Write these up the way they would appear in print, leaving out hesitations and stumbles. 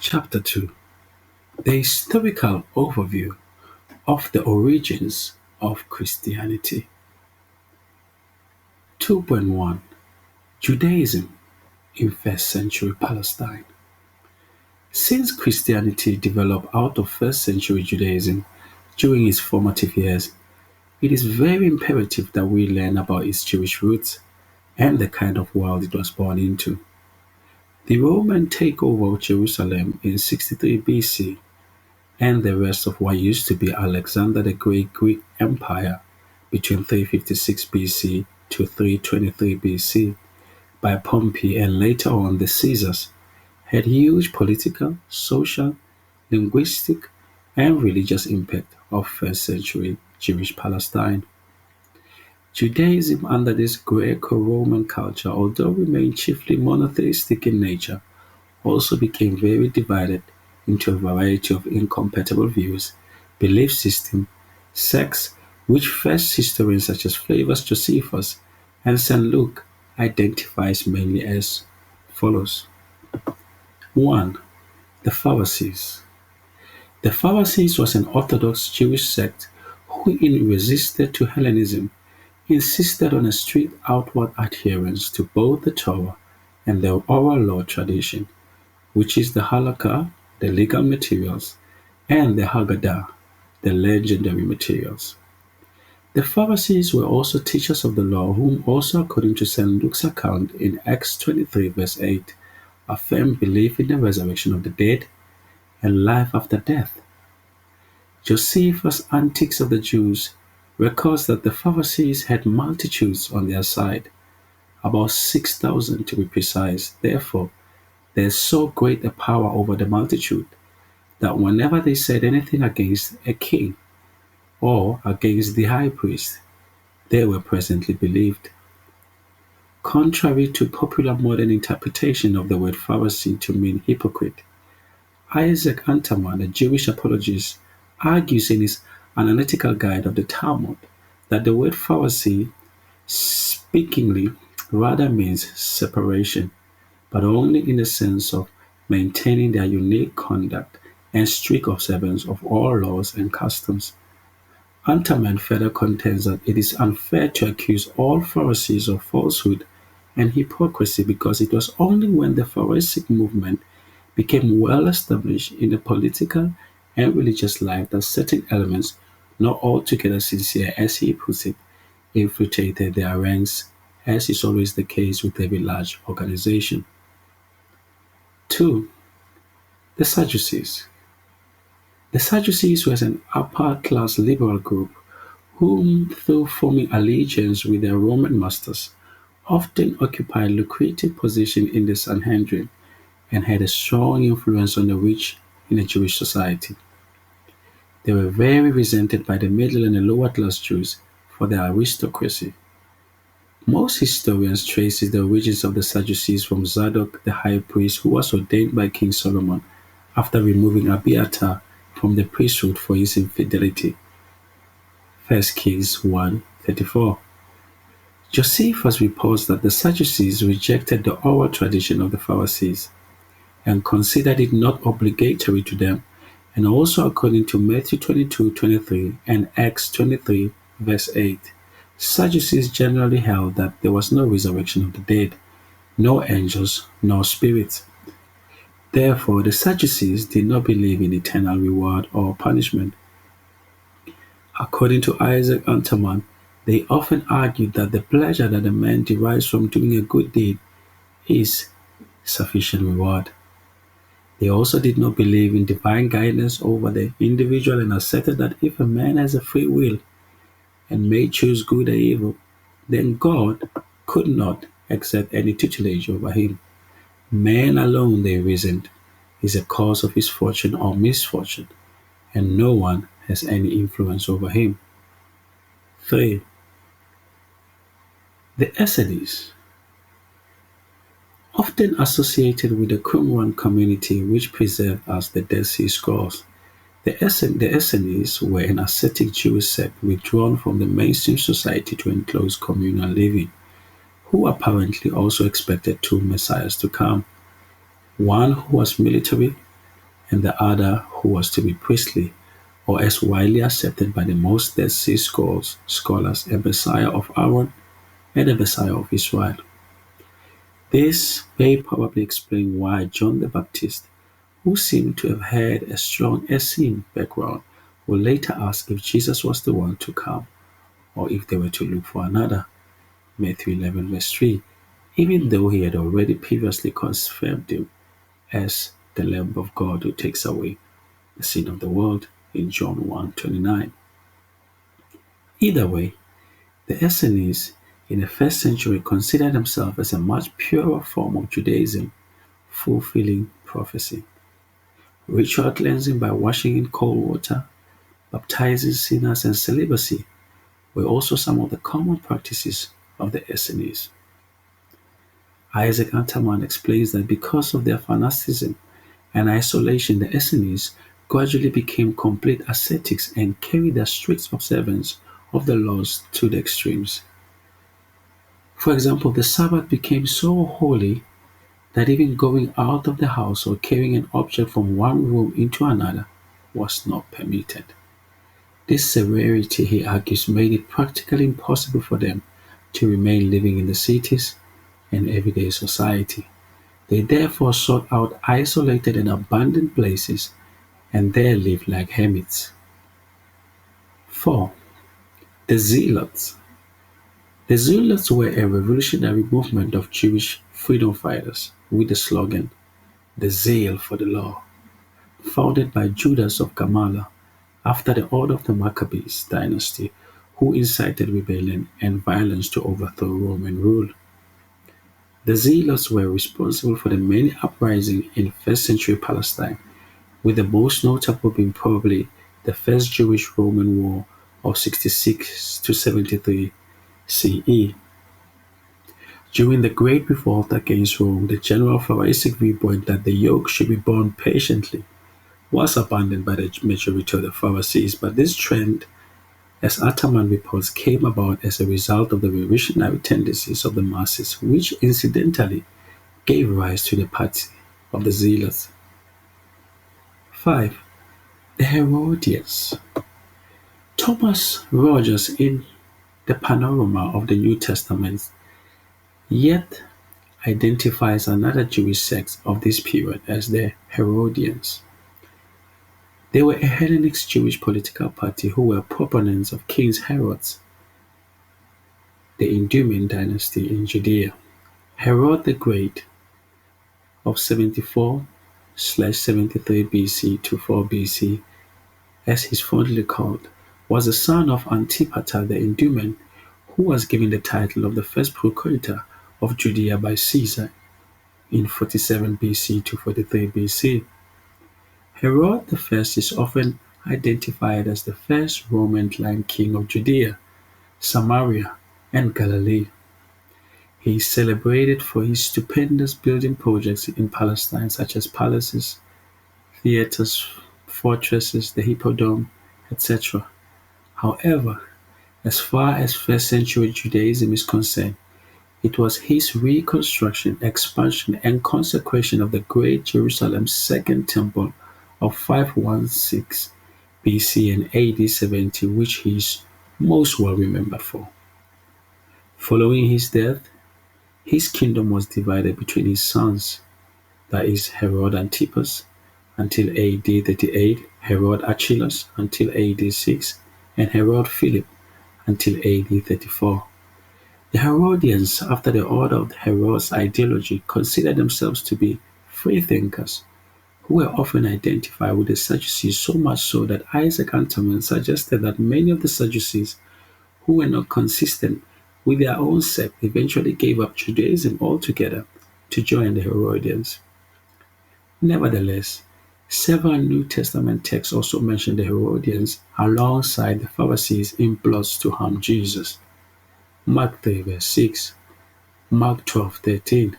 Chapter 2: The Historical Overview of the Origins of Christianity. 2.1 Judaism in First Century Palestine. Since Christianity developed out of first century Judaism during its formative years, it is very imperative that we learn about its Jewish roots and the kind of world it was born into. The Roman takeover of Jerusalem in 63 BC and the rest of what used to be Alexander the Great Greek Empire between 356 BC to 323 BC by Pompey and later on the Caesars had huge political, social, linguistic, and religious impact of first century Jewish Palestine. Judaism under this Greco-Roman culture, although remained chiefly monotheistic in nature, also became very divided into a variety of incompatible views, belief systems, sects, which first historians such as Flavius Josephus and St. Luke identifies mainly as follows. 1. The Pharisees. The Pharisees was an Orthodox Jewish sect who, in resisted to Hellenism, insisted on a strict outward adherence to both the Torah and the oral law tradition, which is the Halakha, the legal materials, and the Haggadah, the legendary materials. The Pharisees were also teachers of the law, whom also, according to St. Luke's account in Acts 23, verse 8, affirmed belief in the resurrection of the dead and life after death. Josephus' Antiques of the Jews records that the Pharisees had multitudes on their side, about 6,000 to be precise. Therefore, there is so great a power over the multitude that whenever they said anything against a king or against the high priest, they were presently believed. Contrary to popular modern interpretation of the word Pharisee to mean hypocrite, Isaac Anterman, a Jewish apologist, argues in his Analytical Guide of the Talmud that the word Pharisee speakingly rather means separation, but only in the sense of maintaining their unique conduct and strict observance of all laws and customs. Unterman further contends that it is unfair to accuse all Pharisees of falsehood and hypocrisy because it was only when the Pharisaic movement became well established in the political and religious life that certain elements, not altogether sincere as he puts it, infiltrated their ranks, as is always the case with every large organization. 2. The Sadducees. The Sadducees was an upper-class liberal group whom, though forming allegiance with their Roman masters, often occupied lucrative positions in the Sanhedrin and had a strong influence on the rich in the Jewish society. They were very resented by the middle and the lower-class Jews for their aristocracy. Most historians trace the origins of the Sadducees from Zadok the high priest, who was ordained by King Solomon after removing Abiathar from the priesthood for his infidelity. 1 Kings 1:34. Josephus reports that the Sadducees rejected the oral tradition of the Pharisees and considered it not obligatory to them, and also according to Matthew 22:23 and Acts 23, verse 8. Sadducees generally held that there was no resurrection of the dead, no angels, nor spirits. Therefore, the Sadducees did not believe in eternal reward or punishment. According to Isaac Unterman, they often argued that the pleasure that a man derives from doing a good deed is sufficient reward. They also did not believe in divine guidance over the individual and asserted that if a man has a free will and may choose good or evil, then God could not exert any tutelage over him. Man alone, they reasoned, is a cause of his fortune or misfortune, and no one has any influence over him. 3. The Essenes. Often associated with the Qumran community which preserved as the Dead Sea Scrolls, the Essenes were an ascetic Jewish sect withdrawn from the mainstream society to enclose communal living, who apparently also expected two messiahs to come, one who was military and the other who was to be priestly, or as widely accepted by the most Dead Sea scholars, a Messiah of Aaron and a Messiah of Israel. This may probably explain why John the Baptist, who seemed to have had a strong Essene background, would later ask if Jesus was the one to come, or if they were to look for another. Matthew 11 verse 3, even though he had already previously confirmed him as the Lamb of God who takes away the sin of the world in John 1:29. Either way, the Essenes in the first century considered themselves as a much purer form of Judaism, fulfilling prophecy. Ritual cleansing by washing in cold water, baptizing sinners, and celibacy were also some of the common practices of the Essenes. Isaac Anterman explains that because of their fanaticism and isolation, the Essenes gradually became complete ascetics and carried their strict observance of the laws to the extremes. For example, the Sabbath became so holy that even going out of the house or carrying an object from one room into another was not permitted. This severity, he argues, made it practically impossible for them to remain living in the cities and everyday society. They therefore sought out isolated and abandoned places and there lived like hermits. 4. The Zealots. The Zealots were a revolutionary movement of Jewish freedom fighters with the slogan, "The Zeal for the Law," founded by Judas of Gamala after the order of the Maccabees dynasty, who incited rebellion and violence to overthrow Roman rule. The Zealots were responsible for the many uprisings in first-century Palestine, with the most notable being probably the First Jewish-Roman War of 66 to 73 CE. During the Great Revolt against Rome, the general Pharisaic viewpoint that the yoke should be borne patiently was abandoned by the majority of the Pharisees, but this trend, as Atterman reports, came about as a result of the revolutionary tendencies of the masses, which incidentally gave rise to the party of the Zealots. 5. The Herodians. Thomas Rogers, in the Panorama of the New Testament, yet identifies another Jewish sect of this period as the Herodians. They were a Hellenic Jewish political party who were proponents of King Herod, the Idumean dynasty in Judea. Herod the Great of 74/73 BC to 4 BC, as he's fondly called, was the son of Antipater the Idumean, who was given the title of the first procurator of Judea by Caesar in 47 BC to 43 BC. Herod the First is often identified as the first Roman-line king of Judea, Samaria, and Galilee. He is celebrated for his stupendous building projects in Palestine such as palaces, theaters, fortresses, the Hippodrome, etc. However, as far as first-century Judaism is concerned, it was his reconstruction, expansion, and consecration of the Great Jerusalem's Second Temple of 516 BC and AD 70 which he is most well remembered for. Following his death, his kingdom was divided between his sons, that is, Herod Antipas until AD 38, Herod Archelaus until AD 6, and Herod Philip until AD 34. The Herodians, after the order of Herod's ideology, considered themselves to be freethinkers, who were often identified with the Sadducees, so much so that Isaac Anterman suggested that many of the Sadducees who were not consistent with their own sect eventually gave up Judaism altogether to join the Herodians. Nevertheless, several New Testament texts also mention the Herodians alongside the Pharisees in plots to harm Jesus. Mark 3 verse 6, Mark 12:13,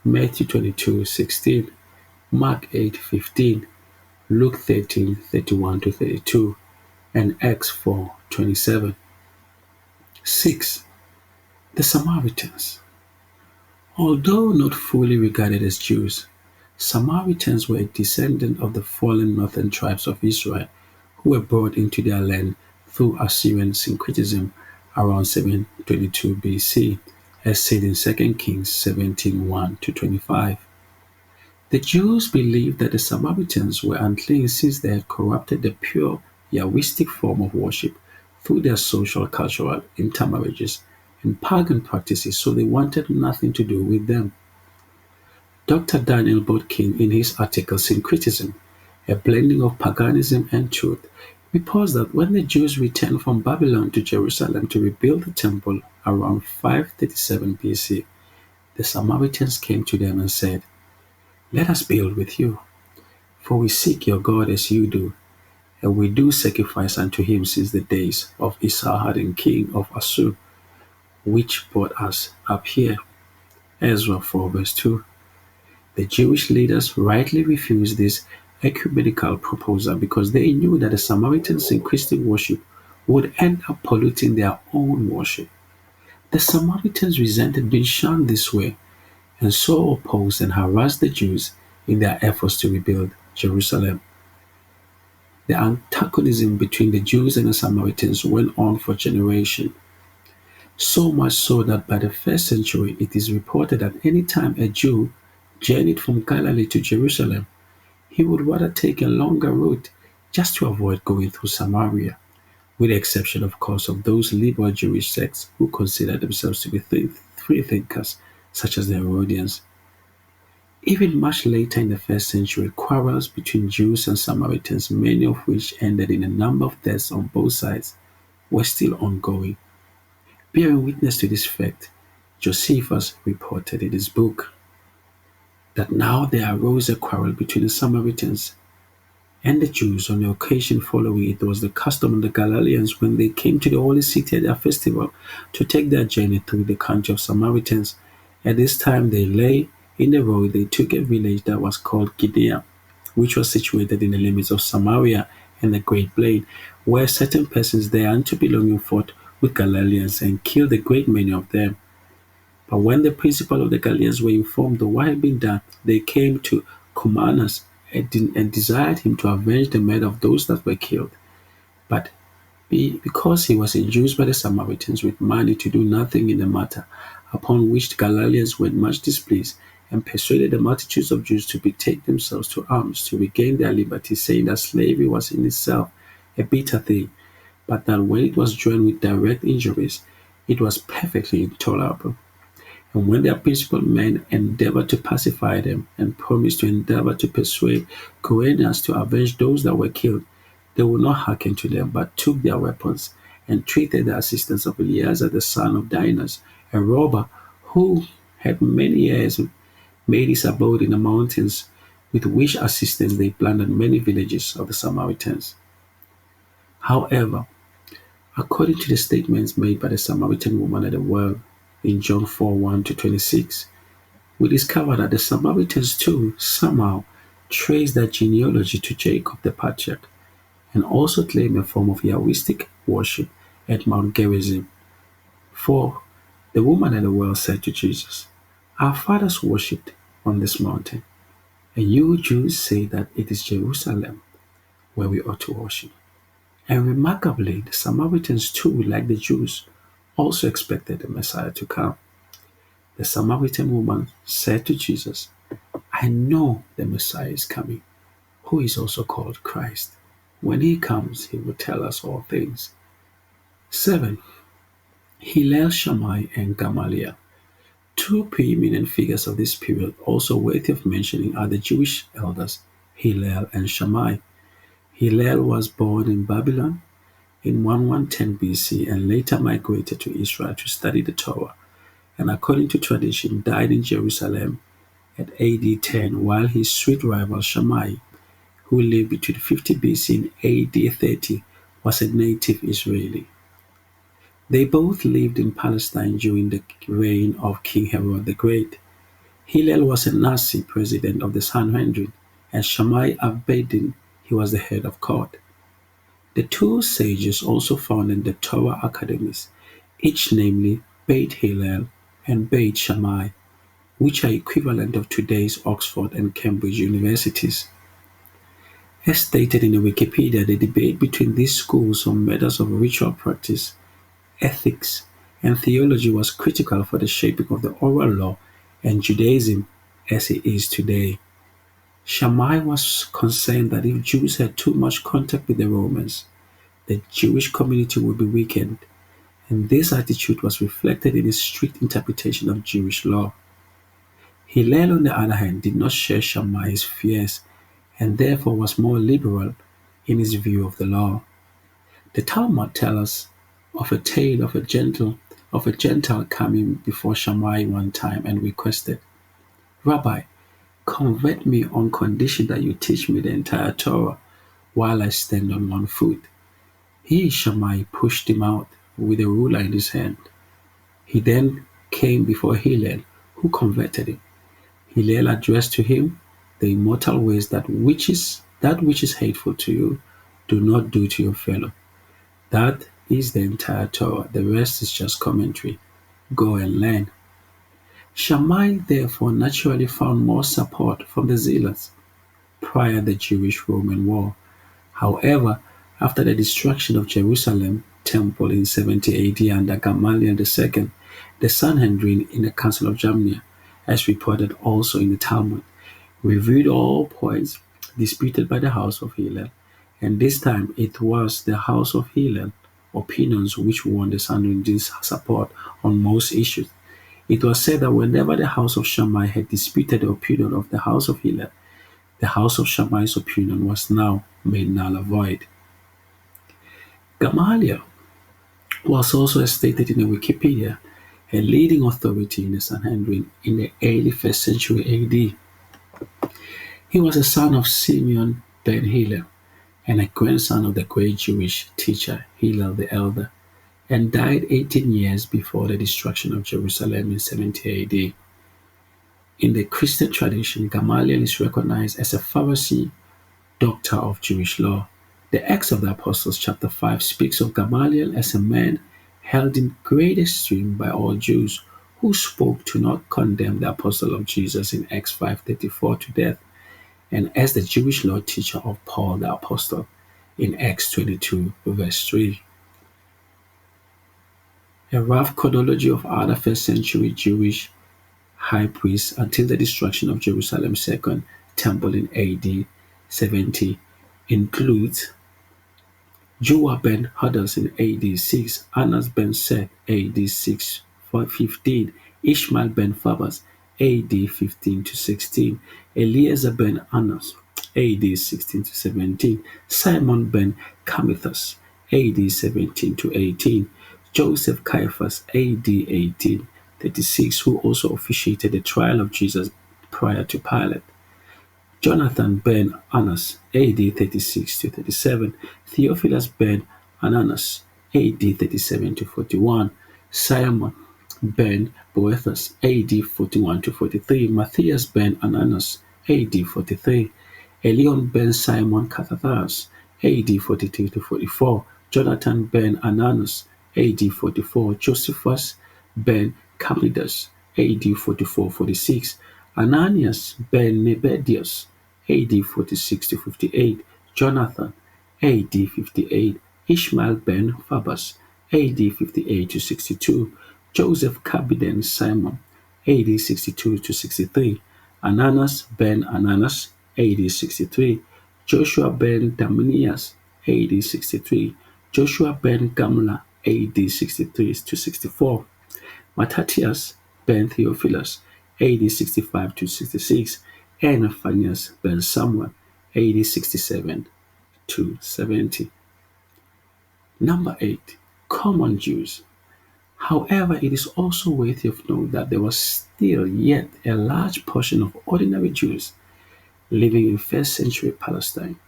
Matthew 22:16, Mark 8:15, Luke 13:31 to 32, and Acts 4:27. 6. The Samaritans. Although not fully regarded as Jews, Samaritans were a descendant of the fallen northern tribes of Israel who were brought into their land through Assyrian syncretism around 722 BC, as said in 2 Kings 17:1-25. The Jews believed that the Samaritans were unclean since they had corrupted the pure Yahwistic form of worship through their social cultural intermarriages and pagan practices, so they wanted nothing to do with them. Dr. Daniel Bodkin, in his article Syncretism, a blending of paganism and truth, reports that when the Jews returned from Babylon to Jerusalem to rebuild the temple around 537 BC, the Samaritans came to them and said, "Let us build with you, for we seek your God as you do, and we do sacrifice unto him since the days of Esarhaddon king of Assur, which brought us up here." Ezra 4 verse 2. The Jewish leaders rightly refused this ecumenical proposal because they knew that the Samaritans in Christian worship would end up polluting their own worship. The Samaritans resented being shunned this way and so opposed and harassed the Jews in their efforts to rebuild Jerusalem. The antagonism between the Jews and the Samaritans went on for generations, so much so that by the first century it is reported that any time a Jew journeyed from Galilee to Jerusalem, he would rather take a longer route just to avoid going through Samaria, with the exception, of course, of those liberal Jewish sects who considered themselves to be free thinkers, such as the Herodians. Even much later in the first century, quarrels between Jews and Samaritans, many of which ended in a number of deaths on both sides, were still ongoing. Bearing witness to this fact, Josephus reported in his book that now there arose a quarrel between the Samaritans and the Jews. On the occasion following, it was the custom of the Galileans when they came to the holy city at their festival to take their journey through the country of Samaritans. At this time they lay in the road. They took a village that was called Gibeah, which was situated in the limits of Samaria and the Great Plain, where certain persons thereunto belonging fought with Galileans and killed a great many of them. But when the principal of the Galileans were informed of what had been done, they came to Cumanus and desired him to avenge the murder of those that were killed. But because he was induced by the Samaritans with money to do nothing in the matter, upon which the Galileans were much displeased, and persuaded the multitudes of Jews to betake themselves to arms to regain their liberty, saying that slavery was in itself a bitter thing, but that when it was joined with direct injuries, it was perfectly intolerable. And when their principal men endeavored to pacify them and promised to endeavor to persuade Quirinius to avenge those that were killed, they would not hearken to them, but took their weapons and treated the assistants of Eleazar the son of Dinas, a robber who had many years made his abode in the mountains, with which assistance they plundered many villages of the Samaritans. However, according to the statements made by the Samaritan woman at the well in John 4 1-26, we discover that the Samaritans too somehow trace their genealogy to Jacob the patriarch and also claim a form of Yahwistic worship at Mount Gerizim. For the woman at the well said to Jesus, "Our fathers worshipped on this mountain, and you Jews say that it is Jerusalem where we ought to worship." And remarkably, the Samaritans too, like the Jews, also expected the Messiah to come. The Samaritan woman said to Jesus, "I know the Messiah is coming, who is also called Christ. When he comes, he will tell us all things." 7. Hillel Shammai and Gamaliel. Two preeminent figures of this period also worthy of mentioning are the Jewish elders Hillel and Shammai. Hillel was born in Babylon in 1110 BC and later migrated to Israel to study the Torah, and according to tradition died in Jerusalem at AD 10, while his sweet rival Shammai, who lived between 50 BC and AD 30, was a native Israeli. They both lived in Palestine during the reign of King Herod the Great. Hillel was a Nazi president of the Sanhedrin, and Shammai Abedin, he was the head of court. The two sages also founded the Torah academies, each namely Beit Hillel and Beit Shammai, which are equivalent of today's Oxford and Cambridge universities. As stated in the Wikipedia, the debate between these schools on matters of ritual practice, ethics, and theology was critical for the shaping of the oral law and Judaism as it is today. Shammai was concerned that if Jews had too much contact with the Romans, the Jewish community would be weakened, and this attitude was reflected in his strict interpretation of Jewish law. Hillel, on the other hand, did not share Shammai's fears and therefore was more liberal in his view of the law. The Talmud tells us of a tale of a Gentile coming before Shammai one time and requested, "Rabbi, convert me on condition that you teach me the entire Torah while I stand on one foot." He, Shammai, pushed him out with a ruler in his hand. He then came before Hillel, who converted him. Hillel addressed to him the immortal ways that which is hateful to you, do not do to your fellow. That is the entire Torah. The rest is just commentary. Go and learn. Shammai therefore naturally found more support from the Zealots prior the Jewish-Roman War. However, after the destruction of Jerusalem temple in 70 AD under Gamaliel II, the Sanhedrin in the Council of Jamnia, as reported also in the Talmud, reviewed all points disputed by the house of Hillel, and this time it was the house of Hillel opinions which won the Sanhedrin's support on most issues. It was said that whenever the house of Shammai had disputed the opinion of the house of Hillel, the house of Shammai's opinion was now made null and void. Gamaliel was also, as stated in the Wikipedia, a leading authority in the Sanhedrin in the early 1st century AD. He was a son of Simeon ben Hillel and a grandson of the great Jewish teacher Hillel the Elder, and died 18 years before the destruction of Jerusalem in 70 AD. In the Christian tradition, Gamaliel is recognized as a Pharisee, doctor of Jewish law. The Acts of the Apostles chapter 5 speaks of Gamaliel as a man held in great esteem by all Jews, who spoke to not condemn the apostle of Jesus in Acts 5:34 to death, and as the Jewish law teacher of Paul the apostle in Acts 22 verse 3. A rough chronology of other first century Jewish high priests until the destruction of Jerusalem's second temple in AD 70 includes Joah ben Haddas in AD 6, Anas ben Seth AD 6:15, Ishmael ben Fabas AD 15 to 16, Eliezer ben Anas AD 16 to 17, Simon ben Camithus AD 17 to 18, Joseph Caiaphas AD 1836, who also officiated the trial of Jesus prior to Pilate. Jonathan ben Annas (AD 36 to 37), Theophilus ben Ananus (AD 37 to 41), Simon ben Boethus (AD 41 to 43), Matthias ben Ananus (AD 43), Elion ben Simon Cathathas (AD 42 to 44), Jonathan ben Ananus (AD 44), Josephus ben Camillus (AD 44-46), Ananias ben Nebedius (AD 46 to 58), Jonathan (AD 58), Ishmael ben Fabas (AD 58 to 62), Joseph Kabiden Simon (AD 62 to 63), Ananas ben Ananas (AD 63), Joshua ben Damnias (AD 63), Joshua ben Gamla (AD 63 to 64), Matthias ben Theophilus (AD 65 to 66), and Phineas ben Samuel (AD 67 to 70). Number 8. Common Jews. However, it is also worthy of note that there was still yet a large portion of ordinary Jews living in first century Palestine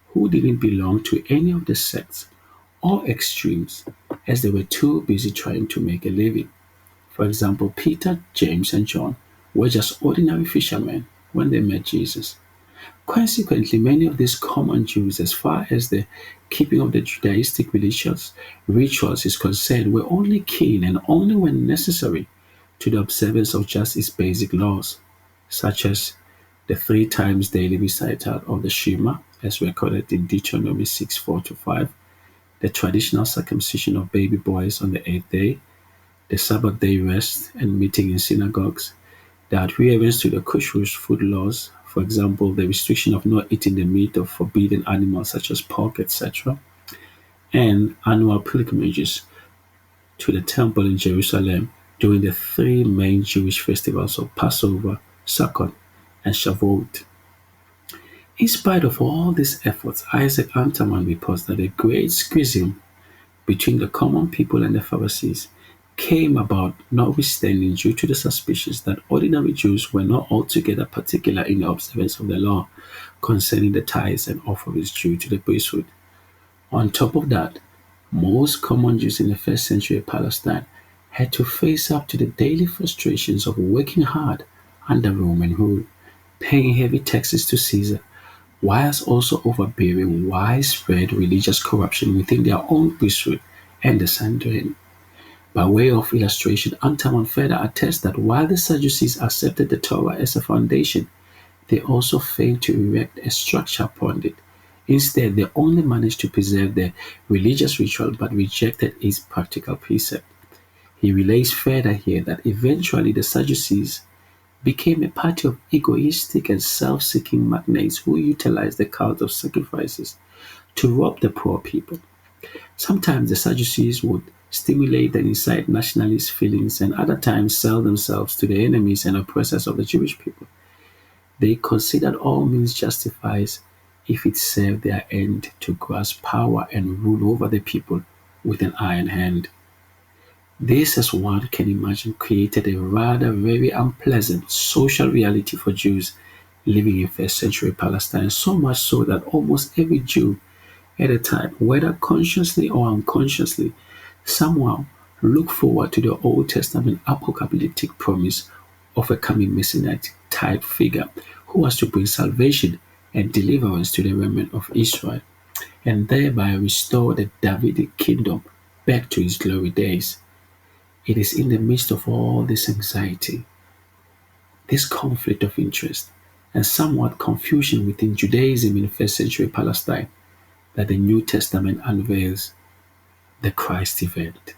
who didn't belong to any of the sects or extremes, as they were too busy trying to make a living. For example, Peter, James, and John were just ordinary fishermen when they met Jesus. Consequently, many of these common Jews, as far as the keeping of the Judaistic religious rituals is concerned, were only keen and only when necessary to the observance of just its basic laws, such as the three times daily recital of the Shema, as recorded in Deuteronomy 6 4 to 5, the traditional circumcision of baby boys on the eighth day, the Sabbath day rest and meeting in synagogues, the adherence to the kosher food laws, for example, the restriction of not eating the meat of forbidden animals such as pork, etc., and annual pilgrimages to the temple in Jerusalem during the three main Jewish festivals of Passover, Sukkot, and Shavuot. In spite of all these efforts, Isaac Anterman reports that a great schism between the common people and the Pharisees came about notwithstanding due to the suspicions that ordinary Jews were not altogether particular in the observance of the law concerning the tithes and offerings due to the priesthood. On top of that, most common Jews in the first century Palestine had to face up to the daily frustrations of working hard under Roman rule, paying heavy taxes to Caesar, whilst also overbearing widespread religious corruption within their own priesthood and the Sanhedrin. By way of illustration, Antaman further attests that while the Sadducees accepted the Torah as a foundation, they also failed to erect a structure upon it. Instead, they only managed to preserve the religious ritual but rejected its practical precept. He relays further here that eventually the Sadducees became a party of egoistic and self-seeking magnates who utilized the cult of sacrifices to rob the poor people. Sometimes the Sadducees would stimulate and incite nationalist feelings and other times sell themselves to the enemies and oppressors of the Jewish people. They considered all means justifies if it served their end to grasp power and rule over the people with an iron hand. This, as one can imagine, created a rather very unpleasant social reality for Jews living in first century Palestine, so much so that almost every Jew at the time, whether consciously or unconsciously, somehow looked forward to the Old Testament apocalyptic promise of a coming Messianic type figure who was to bring salvation and deliverance to the remnant of Israel and thereby restore the Davidic kingdom back to its glory days. It is in the midst of all this anxiety, this conflict of interest, and somewhat confusion within Judaism in first century Palestine that the New Testament unveils the Christ event.